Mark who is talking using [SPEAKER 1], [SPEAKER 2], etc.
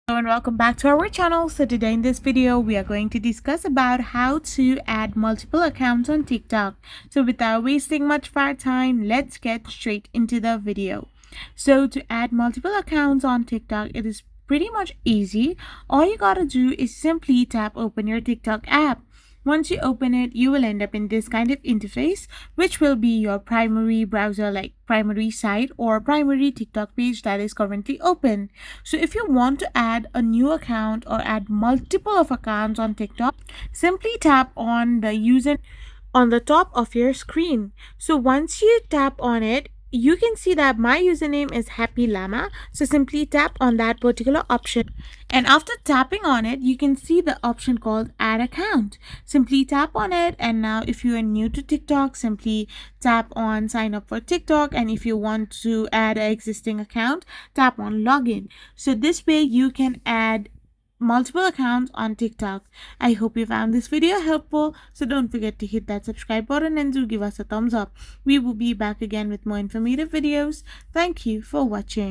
[SPEAKER 1] Hello and welcome back to our channel. So today in this video we are going to discuss about how to add multiple accounts on TikTok. So without wasting much of our time, let's get straight into the video. So to add multiple accounts on TikTok, it is pretty much easy. All you gotta do is simply tap open your TikTok app. Once you open it, you will end up in this kind of interface, which will be your primary browser, like primary site or primary TikTok page that is currently open. So if you want to add a new account or add multiple of accounts on TikTok, simply tap on the user on the top of your screen. So once you tap on it, you can see that my username is Happy Llama. So simply tap on that particular option. And after tapping on it, you can see the option called add account. Simply tap on it. And now if you are new to TikTok, simply tap on sign up for TikTok. And if you want to add an existing account, tap on login. So this way you can add multiple accounts on TikTok. I hope you found this video helpful, so don't forget to hit that subscribe button and do give us a thumbs up. We will be back again with more informative videos. Thank you for watching.